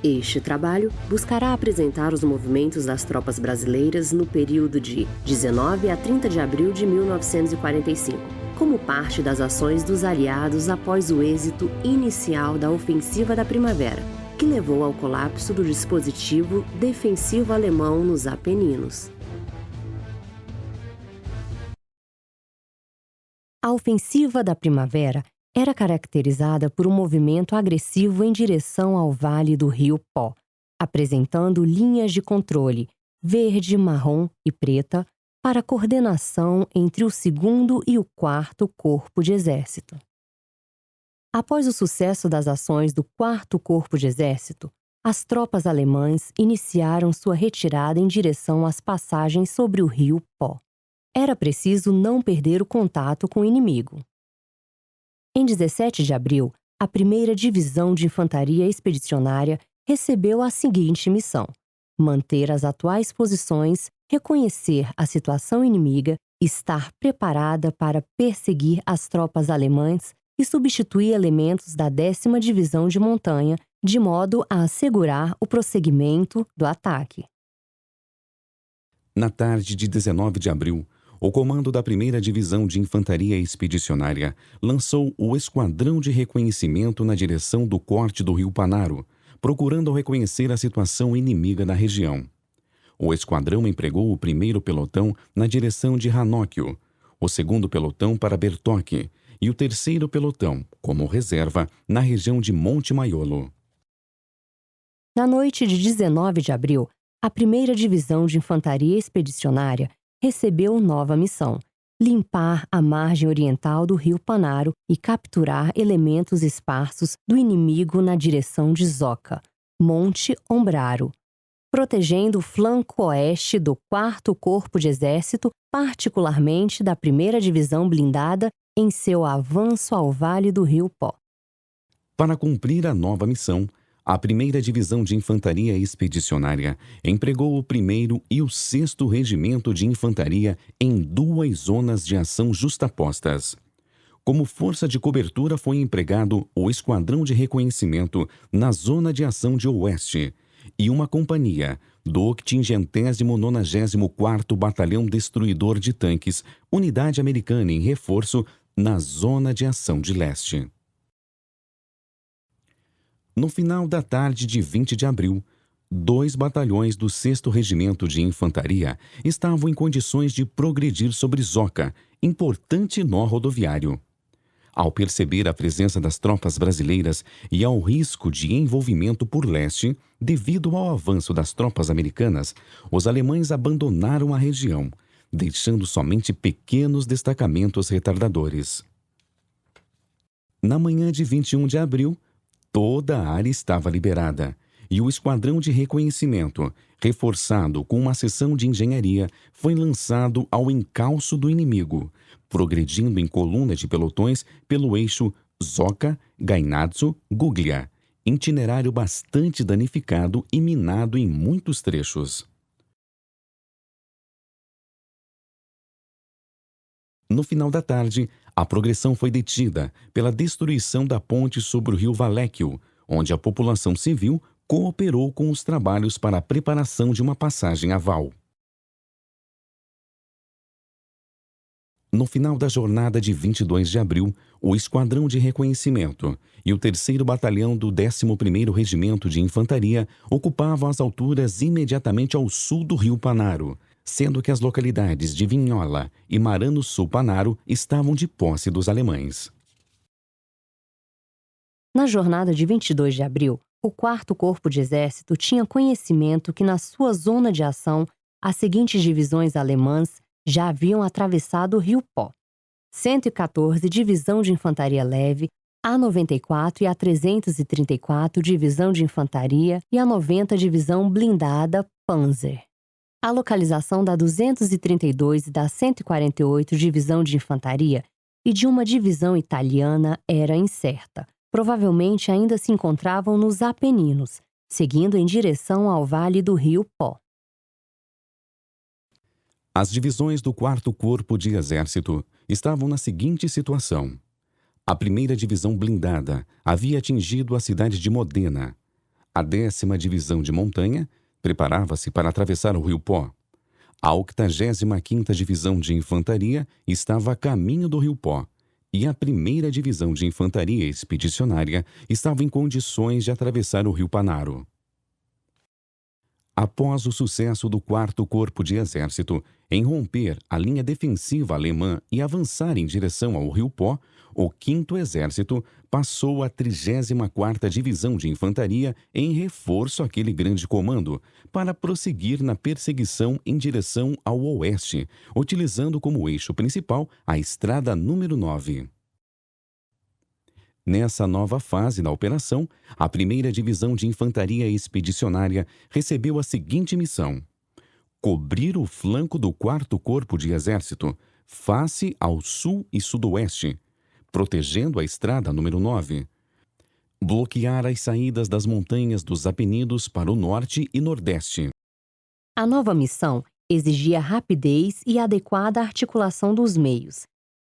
Este trabalho buscará apresentar os movimentos das tropas brasileiras no período de 19 a 30 de abril de 1945, como parte das ações dos aliados após o êxito inicial da Ofensiva da Primavera, que levou ao colapso do dispositivo defensivo alemão nos Apeninos. A Ofensiva da Primavera era caracterizada por um movimento agressivo em direção ao Vale do Rio Pó, apresentando linhas de controle verde, marrom e preta para coordenação entre o 2º e o 4º Corpo de Exército. Após o sucesso das ações do 4º Corpo de Exército, as tropas alemãs iniciaram sua retirada em direção às passagens sobre o Rio Pó. Era preciso não perder o contato com o inimigo. Em 17 de abril, a 1ª Divisão de Infantaria Expedicionária recebeu a seguinte missão: manter as atuais posições, reconhecer a situação inimiga, estar preparada para perseguir as tropas alemãs e substituir elementos da 10ª Divisão de Montanha, de modo a assegurar o prosseguimento do ataque. Na tarde de 19 de abril, o comando da 1ª Divisão de Infantaria Expedicionária lançou o Esquadrão de Reconhecimento na direção do corte do Rio Panaro, procurando reconhecer a situação inimiga da região. O esquadrão empregou o 1º pelotão na direção de Ranóquio, o 2º pelotão para Bertoque e o 3º pelotão, como reserva, na região de Monte Maiolo. Na noite de 19 de abril, a 1ª Divisão de Infantaria Expedicionária recebeu nova missão: limpar a margem oriental do Rio Panaro e capturar elementos esparsos do inimigo na direção de Zoca, Monte Ombraro, protegendo o flanco oeste do 4º Corpo de Exército, particularmente da 1ª Divisão Blindada, em seu avanço ao Vale do Rio Pó. Para cumprir a nova missão, a 1ª Divisão de Infantaria Expedicionária empregou o 1º e o 6º Regimento de Infantaria em 2 zonas de ação justapostas. Como força de cobertura foi empregado o Esquadrão de Reconhecimento na Zona de Ação de Oeste e uma companhia do 894º Batalhão Destruidor de Tanques, unidade americana em reforço, na Zona de Ação de Leste. No final da tarde de 20 de abril, 2 batalhões do 6º Regimento de Infantaria estavam em condições de progredir sobre Zoca, importante nó rodoviário. Ao perceber a presença das tropas brasileiras e ao risco de envolvimento por leste, devido ao avanço das tropas americanas, os alemães abandonaram a região, deixando somente pequenos destacamentos retardadores. Na manhã de 21 de abril, toda a área estava liberada e o Esquadrão de Reconhecimento, reforçado com uma seção de engenharia, foi lançado ao encalço do inimigo, progredindo em coluna de pelotões pelo eixo Zoca-Gainazzo-Guglia, itinerário bastante danificado e minado em muitos trechos. No final da tarde, a progressão foi detida pela destruição da ponte sobre o rio Valéquio, onde a população civil cooperou com os trabalhos para a preparação de uma passagem aval. No final da jornada de 22 de abril, o Esquadrão de Reconhecimento e o 3º Batalhão do 11º Regimento de Infantaria ocupavam as alturas imediatamente ao sul do rio Panaro, sendo que as localidades de Vinhola e Marano Sul Panaro estavam de posse dos alemães. Na jornada de 22 de abril, o 4º Corpo de Exército tinha conhecimento que na sua zona de ação, as seguintes divisões alemãs já haviam atravessado o Rio Pó: 114 Divisão de Infantaria Leve, a 94 e a 334 Divisão de Infantaria e a 90 Divisão Blindada Panzer. A localização da 232 e da 148 Divisão de Infantaria e de uma divisão italiana era incerta. Provavelmente ainda se encontravam nos Apeninos, seguindo em direção ao Vale do Rio Pó. As divisões do 4º Corpo de Exército estavam na seguinte situação. A 1ª Divisão Blindada havia atingido a cidade de Modena. A A 10ª Divisão de Montanha preparava-se para atravessar o Rio Pó. A 85ª Divisão de Infantaria estava a caminho do Rio Pó, e a 1ª Divisão de Infantaria Expedicionária estava em condições de atravessar o Rio Panaro. Após o sucesso do 4º Corpo de Exército em romper a linha defensiva alemã e avançar em direção ao Rio Pó, o 5º Exército passou à 34ª Divisão de Infantaria em reforço àquele grande comando, para prosseguir na perseguição em direção ao oeste, utilizando como eixo principal a Estrada número 9. Nessa nova fase da operação, a 1ª Divisão de Infantaria Expedicionária recebeu a seguinte missão: cobrir o flanco do 4º Corpo de Exército, face ao sul e sudoeste, protegendo a Estrada número 9. Bloquear as saídas das montanhas dos Apenidos para o norte e nordeste. A nova missão exigia rapidez e adequada articulação dos meios.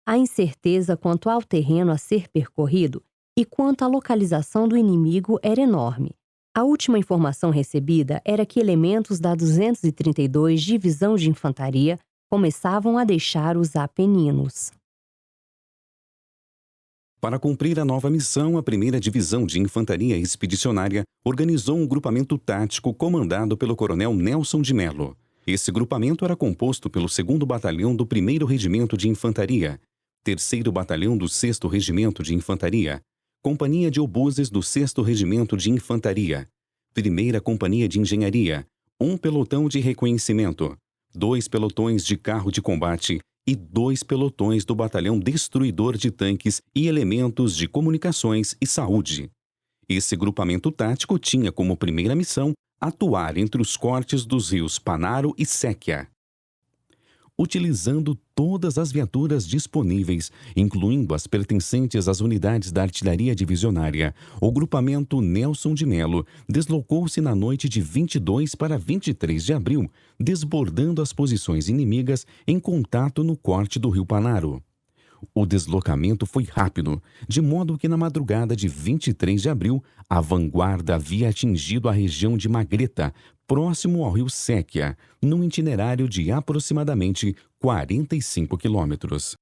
A incerteza quanto ao terreno a ser percorrido e quanto à localização do inimigo era enorme. A última informação recebida era que elementos da 232 Divisão de Infantaria começavam a deixar os Apeninos. Para cumprir a nova missão, a 1ª Divisão de Infantaria Expedicionária organizou um grupamento tático comandado pelo coronel Nelson de Mello. Esse grupamento era composto pelo 2º Batalhão do 1º Regimento de Infantaria, 3º Batalhão do 6º Regimento de Infantaria, Companhia de Obuses do 6º Regimento de Infantaria, 1ª Companhia de Engenharia, 1 pelotão de reconhecimento, 2 pelotões de carro de combate e 2 pelotões do Batalhão Destruidor de Tanques e elementos de comunicações e saúde. Esse grupamento tático tinha como primeira missão atuar entre os cortes dos rios Panaro e Séquia. Utilizando todas as viaturas disponíveis, incluindo as pertencentes às unidades da artilharia divisionária, o grupamento Nelson de Mello deslocou-se na noite de 22 para 23 de abril, desbordando as posições inimigas em contato no corte do rio Panaro. O deslocamento foi rápido, de modo que na madrugada de 23 de abril, a vanguarda havia atingido a região de Magreta, próximo ao rio Séquia, num itinerário de aproximadamente 45 quilômetros.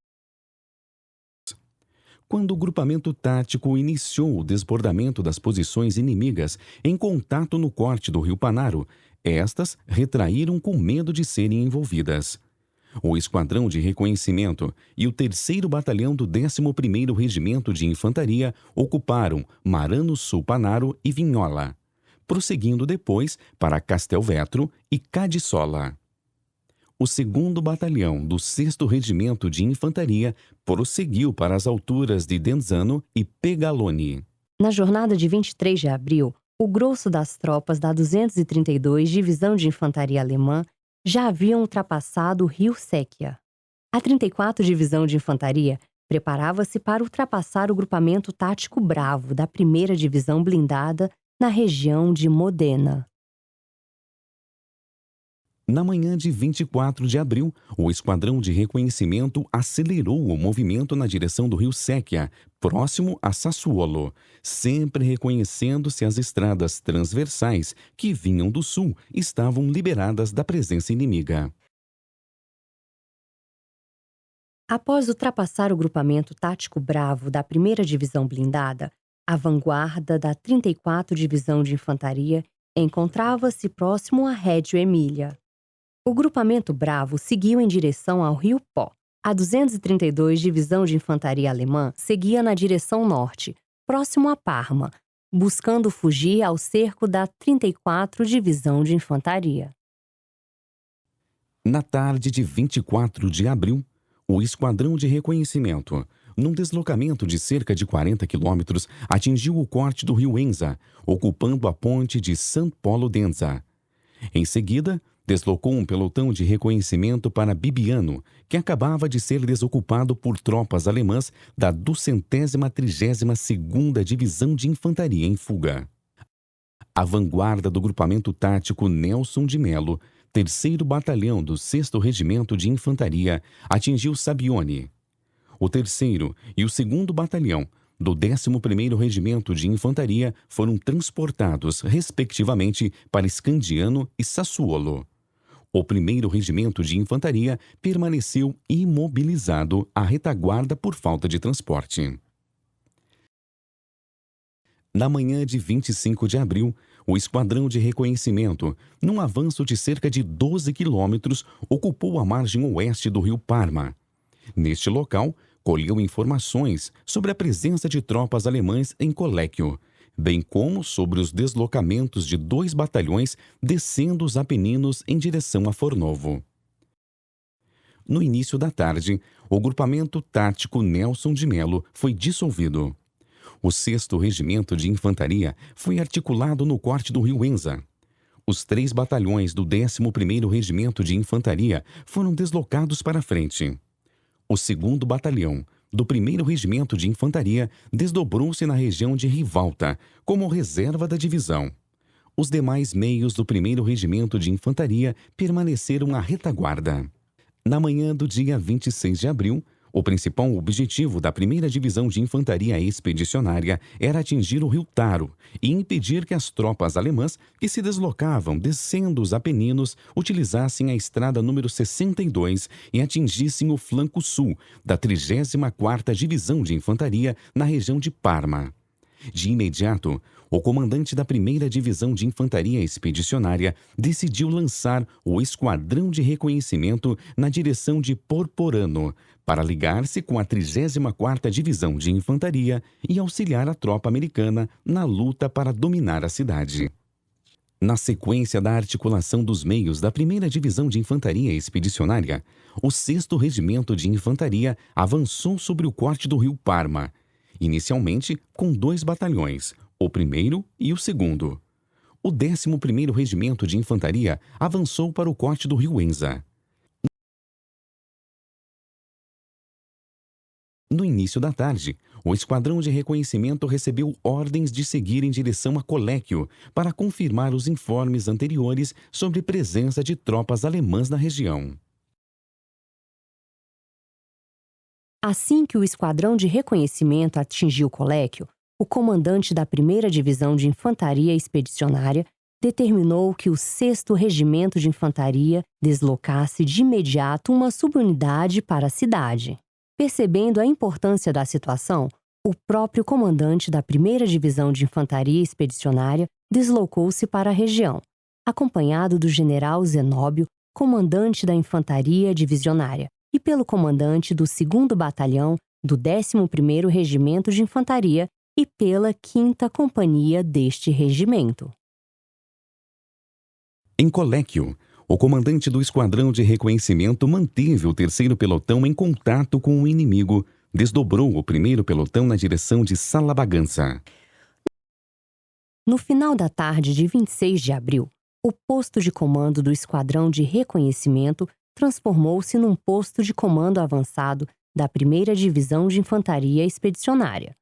Quando o grupamento tático iniciou o desbordamento das posições inimigas em contato no corte do rio Panaro, estas retraíram com medo de serem envolvidas. O Esquadrão de Reconhecimento e o 3º Batalhão do 11º Regimento de Infantaria ocuparam Marano Sul Panaro e Vinhola, prosseguindo depois para Castelvetro e Cadissola. O 2º Batalhão do 6º Regimento de Infantaria prosseguiu para as alturas de Denzano e Pegalone. Na jornada de 23 de abril, o grosso das tropas da 232 Divisão de Infantaria Alemã já haviam ultrapassado o rio Séquia. A 34ª Divisão de Infantaria preparava-se para ultrapassar o grupamento tático Bravo da 1ª Divisão Blindada na região de Modena. Na manhã de 24 de abril, o Esquadrão de Reconhecimento acelerou o movimento na direção do rio Séquia, próximo a Sassuolo, sempre reconhecendo se as estradas transversais que vinham do sul estavam liberadas da presença inimiga. Após ultrapassar o grupamento tático Bravo da 1ª Divisão Blindada, a vanguarda da 34ª Divisão de Infantaria encontrava-se próximo a Reggio Emília. O grupamento Bravo seguiu em direção ao rio Pó. A 232 Divisão de Infantaria Alemã seguia na direção norte, próximo a Parma, buscando fugir ao cerco da 34ª Divisão de Infantaria. Na tarde de 24 de abril, o Esquadrão de Reconhecimento, num deslocamento de cerca de 40 quilômetros, atingiu o corte do rio Enza, ocupando a ponte de San Polo d'Enza. Em seguida, deslocou um pelotão de reconhecimento para Bibbiano, que acabava de ser desocupado por tropas alemãs da 232ª Divisão de Infantaria em fuga. A vanguarda do grupamento tático Nelson de Mello, 3º Batalhão do 6º Regimento de Infantaria, atingiu Sabione. O 3º e o 2º Batalhão, do 11º Regimento de Infantaria foram transportados, respectivamente, para Scandiano e Sassuolo. O 1º Regimento de Infantaria permaneceu imobilizado à retaguarda por falta de transporte. Na manhã de 25 de abril, o Esquadrão de Reconhecimento, num avanço de cerca de 12 quilômetros, ocupou a margem oeste do rio Parma. Neste local, colheu informações sobre a presença de tropas alemãs em Collecchio, bem como sobre os deslocamentos de 2 batalhões descendo os Apeninos em direção a Fornovo. No início da tarde, o grupamento tático Nelson de Melo foi dissolvido. O 6º Regimento de Infantaria foi articulado no corte do rio Enza. Os 3 batalhões do 11º Regimento de Infantaria foram deslocados para a frente. O 2º Batalhão, do 1º Regimento de Infantaria, desdobrou-se na região de Rivalta, como reserva da divisão. Os demais meios do 1º Regimento de Infantaria permaneceram à retaguarda. Na manhã do dia 26 de abril, o principal objetivo da 1ª Divisão de Infantaria Expedicionária era atingir o rio Taro e impedir que as tropas alemãs que se deslocavam descendo os Apeninos utilizassem a estrada número 62 e atingissem o flanco sul da 34ª Divisão de Infantaria na região de Parma. De imediato, o comandante da 1ª Divisão de Infantaria Expedicionária decidiu lançar o Esquadrão de Reconhecimento na direção de Porporano, para ligar-se com a 34ª Divisão de Infantaria e auxiliar a tropa americana na luta para dominar a cidade. Na sequência da articulação dos meios da 1ª Divisão de Infantaria Expedicionária, o 6º Regimento de Infantaria avançou sobre o corte do rio Parma, inicialmente com 2 batalhões, o 1º e o 2º. O 11º Regimento de Infantaria avançou para o corte do rio Enza. No início da tarde, o Esquadrão de Reconhecimento recebeu ordens de seguir em direção a Collecchio para confirmar os informes anteriores sobre presença de tropas alemãs na região. Assim que o Esquadrão de Reconhecimento atingiu Collecchio, o comandante da 1ª Divisão de Infantaria Expedicionária determinou que o 6º Regimento de Infantaria deslocasse de imediato uma subunidade para a cidade. Percebendo a importância da situação, o próprio comandante da 1ª Divisão de Infantaria Expedicionária deslocou-se para a região, acompanhado do general Zenóbio, comandante da Infantaria Divisionária, e pelo comandante do 2º Batalhão do 11º Regimento de Infantaria e pela 5ª Companhia deste regimento. Em Collecchio, o comandante do Esquadrão de Reconhecimento manteve o 3º Pelotão em contato com o inimigo, desdobrou o 1º Pelotão na direção de Salabagança. No final da tarde de 26 de abril, o posto de comando do Esquadrão de Reconhecimento transformou-se num posto de comando avançado da 1ª Divisão de Infantaria Expedicionária.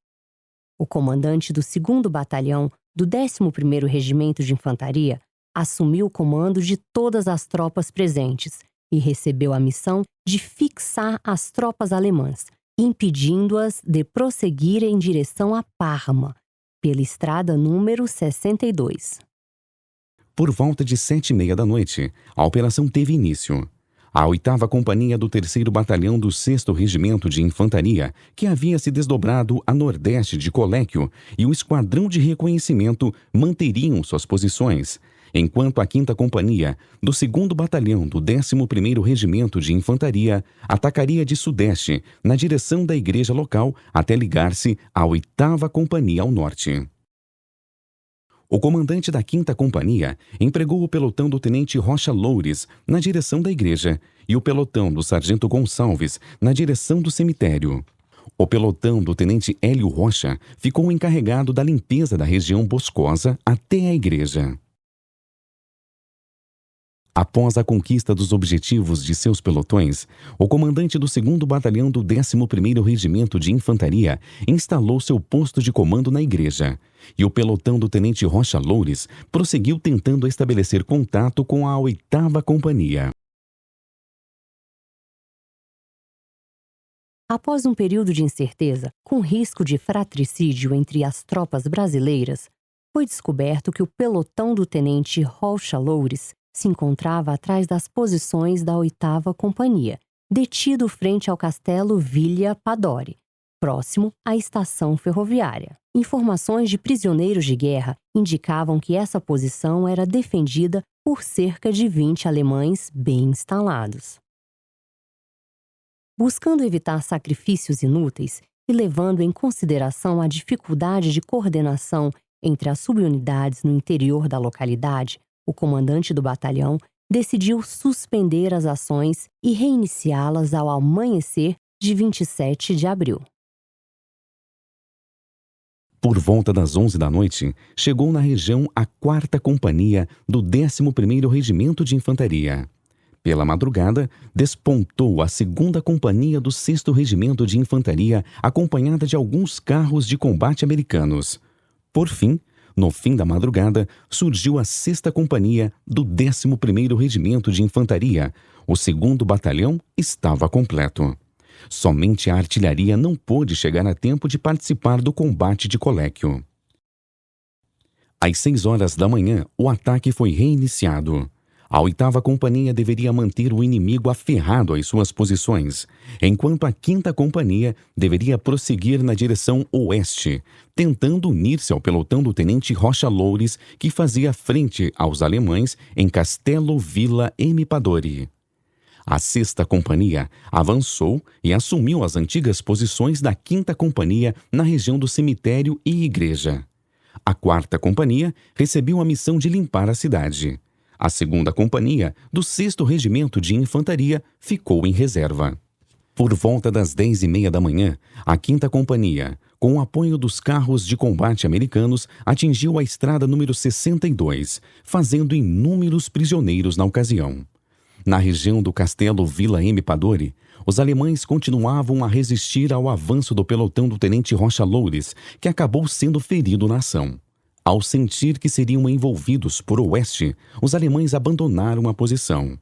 O comandante do 2º Batalhão do 11º Regimento de Infantaria assumiu o comando de todas as tropas presentes e recebeu a missão de fixar as tropas alemãs, impedindo-as de prosseguir em direção a Parma, pela estrada número 62. Por volta de 7h30 da noite, a operação teve início. A 8ª Companhia do 3º Batalhão do 6º Regimento de Infantaria, que havia se desdobrado a nordeste de Collecchio, e o Esquadrão de Reconhecimento manteriam suas posições, enquanto a 5ª Companhia do 2º Batalhão do 11º Regimento de Infantaria atacaria de sudeste, na direção da igreja local, até ligar-se à 8ª Companhia ao norte. O comandante da 5ª Companhia empregou o pelotão do tenente Rocha Loures na direção da igreja e o pelotão do sargento Gonçalves na direção do cemitério. O pelotão do tenente Hélio Rocha ficou encarregado da limpeza da região boscosa até a igreja. Após a conquista dos objetivos de seus pelotões, o comandante do 2º Batalhão do 11º Regimento de Infantaria instalou seu posto de comando na igreja, e o pelotão do tenente Rocha Loures prosseguiu tentando estabelecer contato com a 8ª Companhia. Após um período de incerteza, com risco de fratricídio entre as tropas brasileiras, foi descoberto que o pelotão do tenente Rocha Loures se encontrava atrás das posições da 8ª Companhia, detido frente ao castelo Villa Padori, próximo à estação ferroviária. Informações de prisioneiros de guerra indicavam que essa posição era defendida por cerca de 20 alemães bem instalados. Buscando evitar sacrifícios inúteis e levando em consideração a dificuldade de coordenação entre as subunidades no interior da localidade, o comandante do batalhão decidiu suspender as ações e reiniciá-las ao amanhecer de 27 de abril. Por volta das 11 da noite, chegou na região a 4ª Companhia do 11º Regimento de Infantaria. Pela madrugada, despontou a 2ª Companhia do 6º Regimento de Infantaria, acompanhada de alguns carros de combate americanos. Por fim, no fim da madrugada, surgiu a 6ª Companhia do 11º Regimento de Infantaria. O 2º Batalhão estava completo. Somente a artilharia não pôde chegar a tempo de participar do combate de Coléquio. Às 6 horas da manhã, o ataque foi reiniciado. A 8ª Companhia deveria manter o inimigo aferrado às suas posições, enquanto a 5ª Companhia deveria prosseguir na direção oeste, tentando unir-se ao pelotão do tenente Rocha Loures, que fazia frente aos alemães em Castelo Villa Padori. A 6ª Companhia avançou e assumiu as antigas posições da 5ª Companhia na região do cemitério e igreja. A 4ª Companhia recebeu a missão de limpar a cidade. A 2ª Companhia, do 6º Regimento de Infantaria, ficou em reserva. Por volta das 10h30 da manhã, a 5ª Companhia, com o apoio dos carros de combate americanos, atingiu a estrada número 62, fazendo inúmeros prisioneiros na ocasião. Na região do castelo Villa Padori, os alemães continuavam a resistir ao avanço do pelotão do tenente Rocha Loures, que acabou sendo ferido na ação. Ao sentir que seriam envolvidos por oeste, os alemães abandonaram a posição.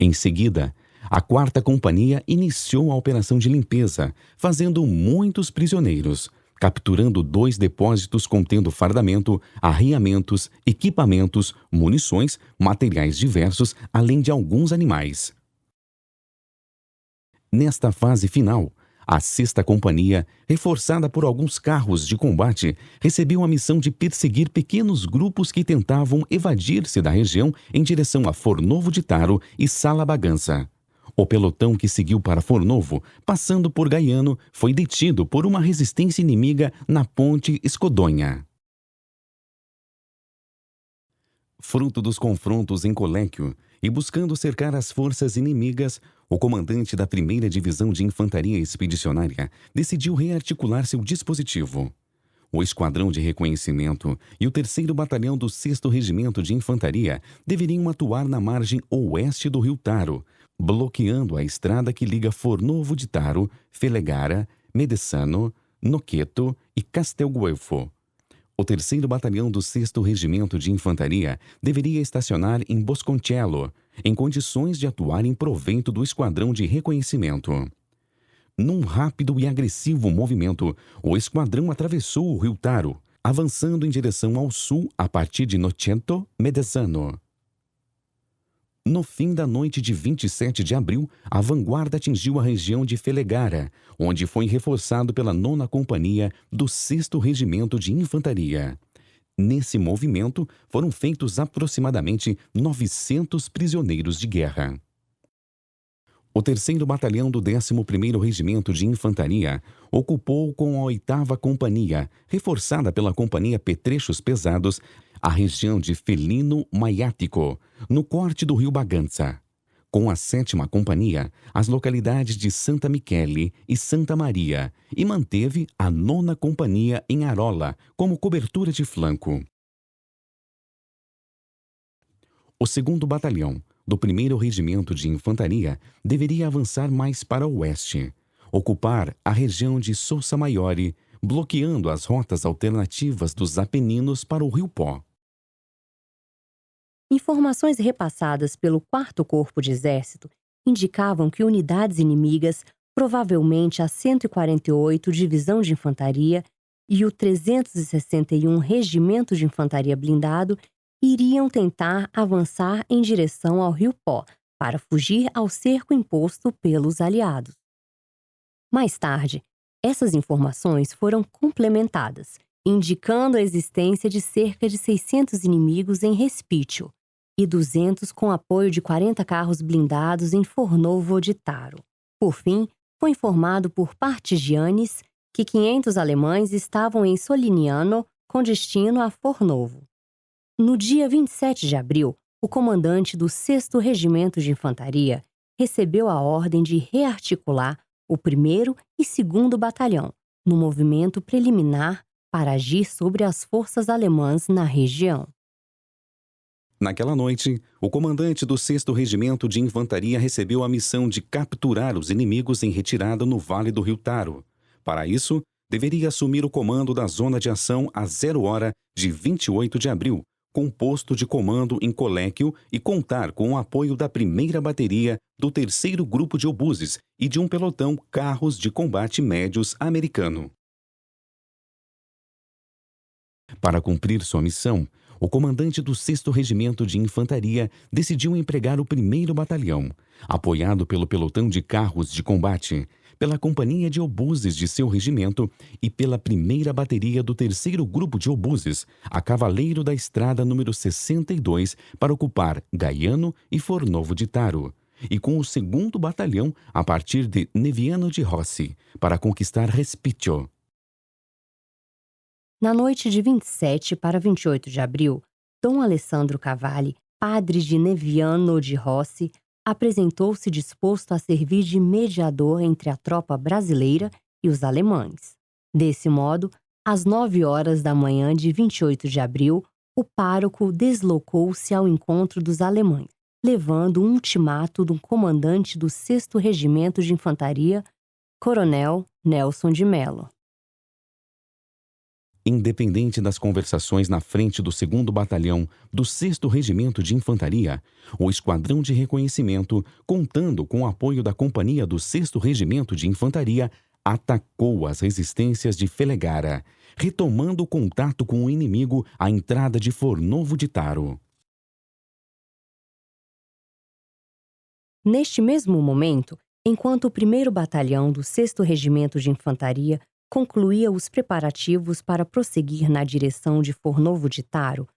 Em seguida, a 4ª Companhia iniciou a operação de limpeza, fazendo muitos prisioneiros, capturando 2 depósitos contendo fardamento, arriamentos, equipamentos, munições, materiais diversos, além de alguns animais. Nesta fase final, a 6ª Companhia, reforçada por alguns carros de combate, recebeu a missão de perseguir pequenos grupos que tentavam evadir-se da região em direção a Fornovo de Taro e Sala Bagança. O pelotão que seguiu para Fornovo, passando por Gaiano, foi detido por uma resistência inimiga na ponte Escodonha. Fruto dos confrontos em Coléquio e buscando cercar as forças inimigas, o comandante da 1ª Divisão de Infantaria Expedicionária decidiu rearticular seu dispositivo. O Esquadrão de Reconhecimento e o 3º Batalhão do 6º Regimento de Infantaria deveriam atuar na margem oeste do rio Taro, bloqueando a estrada que liga Fornovo de Taro, Felegara, Medesano, Noqueto e Castelguelfo. O 3º Batalhão do 6º Regimento de Infantaria deveria estacionar em Bosconcello, em condições de atuar em provento do Esquadrão de Reconhecimento. Num rápido e agressivo movimento, o esquadrão atravessou o rio Taro, avançando em direção ao sul a partir de Nocento Medesano. No fim da noite de 27 de abril, a vanguarda atingiu a região de Felegara, onde foi reforçado pela 9ª Companhia do 6º Regimento de Infantaria. Nesse movimento, foram feitos aproximadamente 900 prisioneiros de guerra. O 3º Batalhão do 11º Regimento de Infantaria ocupou com a 8ª Companhia, reforçada pela Companhia Petrechos Pesados, a região de Felino Maiático, no corte do rio Bagança. Com a 7ª Companhia, as localidades de Santa Michele e Santa Maria, e manteve a 9ª Companhia em Arola como cobertura de flanco. O 2º Batalhão do 1º Regimento de Infantaria deveria avançar mais para o oeste, ocupar a região de Sousa Maiore, bloqueando as rotas alternativas dos Apeninos para o Rio Pó. Informações repassadas pelo 4º Corpo de Exército indicavam que unidades inimigas, provavelmente a 148 Divisão de Infantaria e o 361 Regimento de Infantaria Blindado, iriam tentar avançar em direção ao Rio Pó para fugir ao cerco imposto pelos aliados. Mais tarde, essas informações foram complementadas, indicando a existência de cerca de 600 inimigos em Respítio e 200 com apoio de 40 carros blindados em Fornovo de Taro. Por fim, foi informado por Partigianes que 500 alemães estavam em Solignano com destino a Fornovo. No dia 27 de abril, o comandante do 6º Regimento de Infantaria recebeu a ordem de rearticular o 1º e 2º Batalhão, no movimento preliminar para agir sobre as forças alemãs na região. Naquela noite, o comandante do 6º Regimento de Infantaria recebeu a missão de capturar os inimigos em retirada no Vale do Rio Taro. Para isso, deveria assumir o comando da zona de ação às 0 de 28 de abril, com posto de comando em Coléquio e contar com o apoio da 1ª Bateria, do 3º Grupo de Obuses e de um pelotão carros de combate médios americano. Para cumprir sua missão, o comandante do 6º Regimento de Infantaria decidiu empregar o 1º Batalhão, apoiado pelo pelotão de carros de combate, pela companhia de obuses de seu regimento e pela 1ª Bateria do 3º Grupo de Obuses, a Cavaleiro da Estrada número 62, para ocupar Gaiano e Fornovo de Taro, e com o 2º Batalhão a partir de Neviano de Rossi, para conquistar Respítio. Na noite de 27 para 28 de abril, Dom Alessandro Cavalli, padre de Neviano de Rossi, apresentou-se disposto a servir de mediador entre a tropa brasileira e os alemães. Desse modo, às 9 da manhã de 28 de abril, o pároco deslocou-se ao encontro dos alemães, levando um ultimato do comandante do 6º Regimento de Infantaria, Coronel Nelson de Mello. Independente das conversações na frente do 2º Batalhão do 6º Regimento de Infantaria, o Esquadrão de Reconhecimento, contando com o apoio da Companhia do 6º Regimento de Infantaria, atacou as resistências de Felegara, retomando o contato com o inimigo à entrada de Fornovo de Taro. Neste mesmo momento, enquanto o 1º Batalhão do 6º Regimento de Infantaria concluía os preparativos para prosseguir na direção de Fornovo de Taro,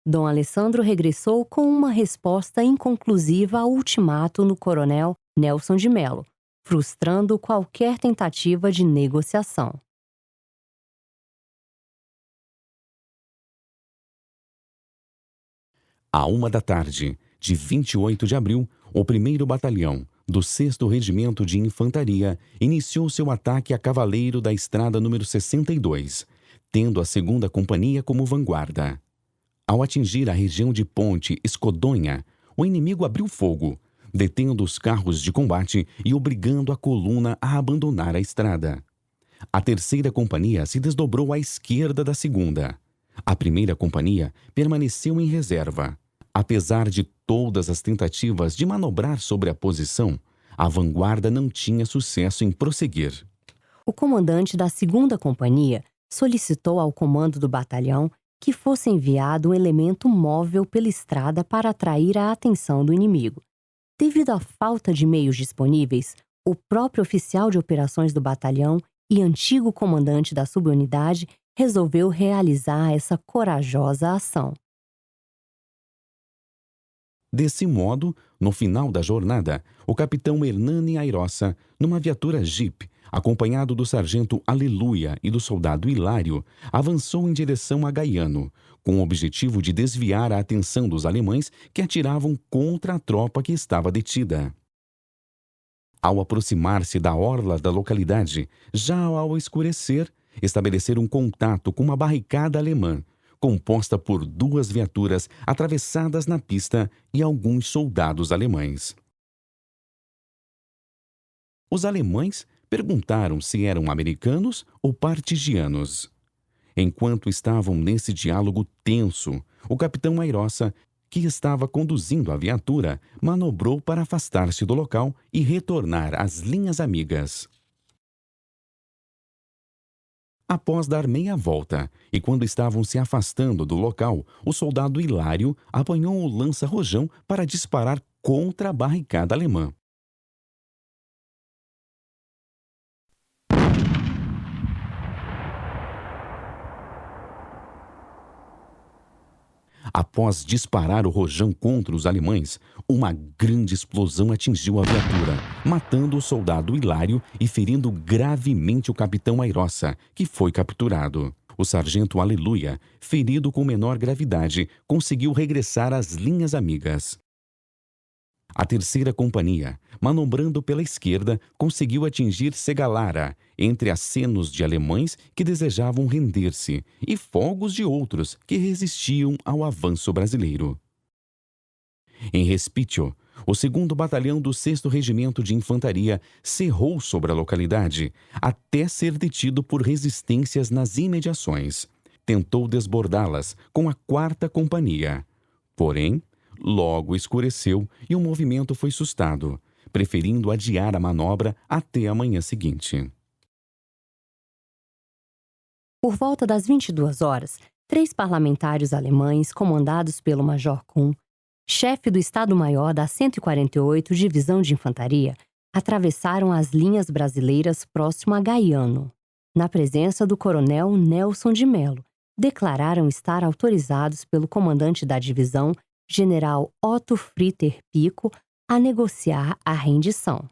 Dom Alessandro regressou com uma resposta inconclusiva ao ultimato no coronel Nelson de Mello, frustrando qualquer tentativa de negociação. À 1 de 28 de abril, o 1º Batalhão do 6º Regimento de Infantaria iniciou seu ataque a Cavaleiro da Estrada número 62, tendo a 2ª Companhia como vanguarda. Ao atingir a região de Ponte Escodonha, o inimigo abriu fogo, detendo os carros de combate e obrigando a coluna a abandonar a estrada. A 3ª Companhia se desdobrou à esquerda da 2ª. A 1ª Companhia permaneceu em reserva. Apesar de todas as tentativas de manobrar sobre a posição, a vanguarda não tinha sucesso em prosseguir. O comandante da 2ª Companhia solicitou ao comando do batalhão que fosse enviado um elemento móvel pela estrada para atrair a atenção do inimigo. Devido à falta de meios disponíveis, o próprio oficial de operações do batalhão e antigo comandante da subunidade resolveu realizar essa corajosa ação. Desse modo, no final da jornada, o capitão Hernani Airosa, numa viatura Jeep, acompanhado do sargento Aleluia e do soldado Hilário, avançou em direção a Gaiano, com o objetivo de desviar a atenção dos alemães que atiravam contra a tropa que estava detida. Ao aproximar-se da orla da localidade, já ao escurecer, estabeleceram contato com uma barricada alemã, composta por 2 viaturas atravessadas na pista e alguns soldados alemães. Os alemães perguntaram se eram americanos ou partigianos. Enquanto estavam nesse diálogo tenso, o capitão Airosa, que estava conduzindo a viatura, manobrou para afastar-se do local e retornar às linhas amigas. Após dar meia volta, e quando estavam se afastando do local, o soldado Hilário apanhou o lança-rojão para disparar contra a barricada alemã. Após disparar o rojão contra os alemães, uma grande explosão atingiu a viatura, matando o soldado Hilário e ferindo gravemente o capitão Airossa, que foi capturado. O sargento Aleluia, ferido com menor gravidade, conseguiu regressar às linhas amigas. A terceira companhia, manobrando pela esquerda, conseguiu atingir Segalara, entre acenos de alemães que desejavam render-se e fogos de outros que resistiam ao avanço brasileiro. Em Respítio, o 2º Batalhão do 6º Regimento de Infantaria cerrou sobre a localidade, até ser detido por resistências nas imediações. Tentou desbordá-las com a 4ª Companhia. Porém, logo escureceu e o movimento foi sustado, preferindo adiar a manobra até a manhã seguinte. Por volta das 22 horas, 3 parlamentares alemães, comandados pelo Major Kuhn, chefe do Estado-Maior da 148 Divisão de Infantaria, atravessaram as linhas brasileiras próximo a Gaiano. Na presença do coronel Nelson de Mello, declararam estar autorizados pelo comandante da divisão, general Otto Fritter Pico, a negociar a rendição.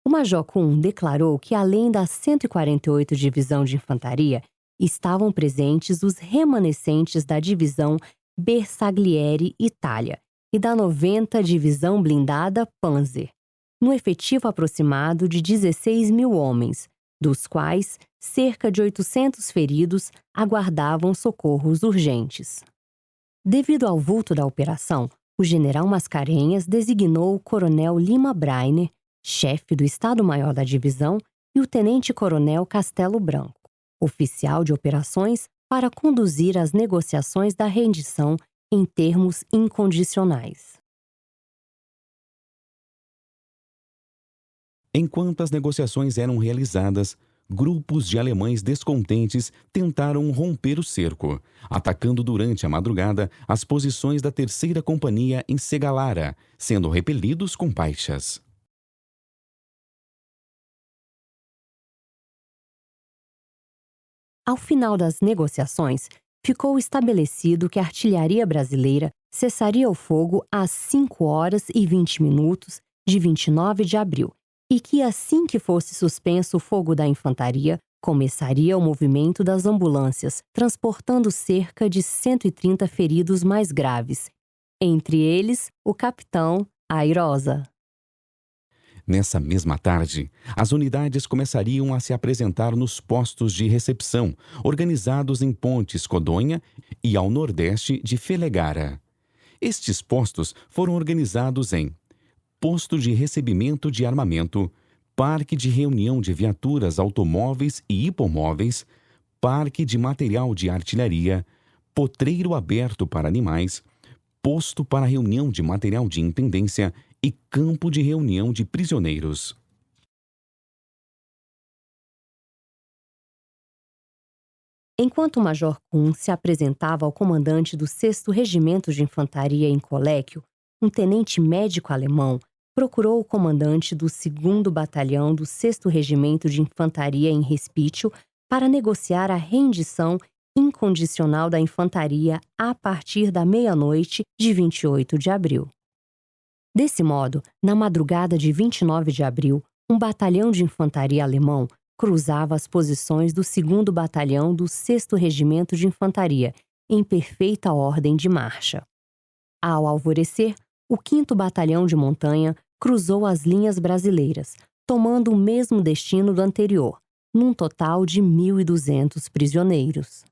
O Major Kuhn declarou que, além da 148 Divisão de Infantaria, estavam presentes os remanescentes da Divisão Bersaglieri Itália e da 90 Divisão Blindada Panzer, no efetivo aproximado de 16.000 homens, dos quais cerca de 800 feridos aguardavam socorros urgentes. Devido ao vulto da operação, o general Mascarenhas designou o coronel Lima Breiner, chefe do Estado-Maior da divisão, e o tenente-coronel Castelo Branco, oficial de operações, para conduzir as negociações da rendição em termos incondicionais. Enquanto as negociações eram realizadas, grupos de alemães descontentes tentaram romper o cerco, atacando durante a madrugada as posições da 3ª Companhia em Segalara, sendo repelidos com baixas. Ao final das negociações, ficou estabelecido que a artilharia brasileira cessaria o fogo às 5h20 de 29 de abril e que, assim que fosse suspenso o fogo da infantaria, começaria o movimento das ambulâncias, transportando cerca de 130 feridos mais graves, entre eles o capitão Airosa. Nessa mesma tarde, as unidades começariam a se apresentar nos postos de recepção, organizados em Pontes Codonha e ao nordeste de Felegara. Estes postos foram organizados em posto de recebimento de armamento, parque de reunião de viaturas automóveis e hipomóveis, parque de material de artilharia, potreiro aberto para animais, posto para reunião de material de intendência e campo de reunião de prisioneiros. Enquanto o Major Kuhn se apresentava ao comandante do 6º Regimento de Infantaria em Coléquio, um tenente médico alemão procurou o comandante do 2º Batalhão do 6º Regimento de Infantaria em Respítio para negociar a rendição incondicional da infantaria a partir da meia-noite de 28 de abril. Desse modo, na madrugada de 29 de abril, um batalhão de infantaria alemão cruzava as posições do 2º Batalhão do 6º Regimento de Infantaria, em perfeita ordem de marcha. Ao alvorecer, o 5º Batalhão de Montanha cruzou as linhas brasileiras, tomando o mesmo destino do anterior, num total de 1.200 prisioneiros.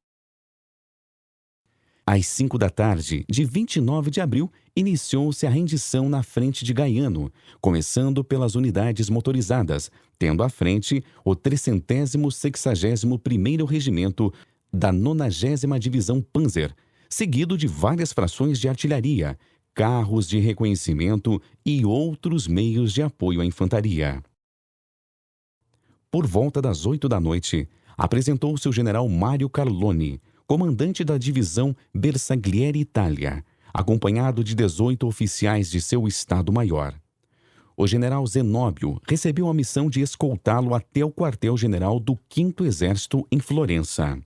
Às 5 da tarde de 29 de abril, iniciou-se a rendição na frente de Gaiano, começando pelas unidades motorizadas, tendo à frente o 361º Regimento da 90ª Divisão Panzer, seguido de várias frações de artilharia, carros de reconhecimento e outros meios de apoio à infantaria. Por volta das 8 da noite, apresentou-se o general Mário Carloni, comandante da divisão Bersaglieri Itália, acompanhado de 18 oficiais de seu Estado-Maior. O general Zenóbio recebeu a missão de escoltá-lo até o quartel-general do 5º Exército em Florença.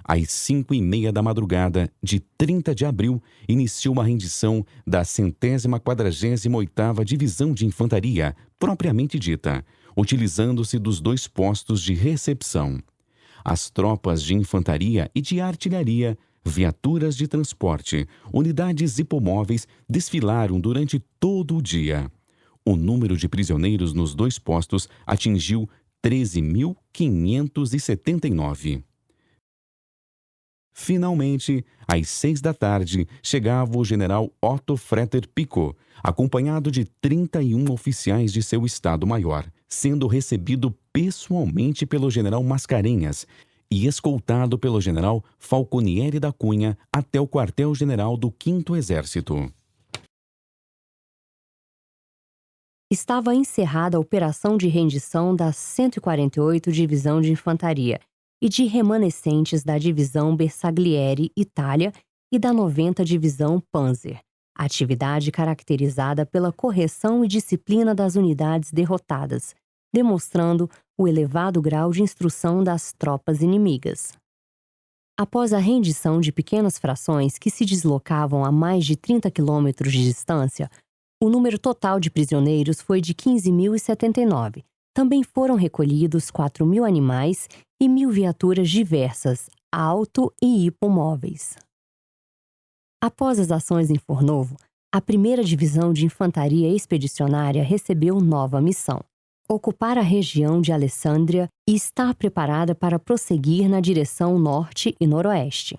Às 5h30 da madrugada de 30 de abril, iniciou a rendição da 148ª Divisão de Infantaria, propriamente dita, utilizando-se dos 2 postos de recepção. As tropas de infantaria e de artilharia, viaturas de transporte, unidades hipomóveis desfilaram durante todo o dia. O número de prisioneiros nos 2 postos atingiu 13.579. Finalmente, às 6 da tarde, chegava o general Otto Fretter Pico, acompanhado de 31 oficiais de seu Estado-Maior, sendo recebido pessoalmente pelo general Mascarenhas e escoltado pelo general Falconieri da Cunha até o quartel-general do 5º Exército. Estava encerrada a operação de rendição da 148ª Divisão de Infantaria e de remanescentes da Divisão Bersaglieri Itália e da 90ª Divisão Panzer, atividade caracterizada pela correção e disciplina das unidades derrotadas, demonstrando o elevado grau de instrução das tropas inimigas. Após a rendição de pequenas frações que se deslocavam a mais de 30 quilômetros de distância, o número total de prisioneiros foi de 15.079. Também foram recolhidos 4.000 animais e 1.000 viaturas diversas, auto e hipomóveis. Após as ações em Fornovo, a 1ª Divisão de Infantaria Expedicionária recebeu nova missão: ocupar a região de Alessandria e estar preparada para prosseguir na direção norte e noroeste.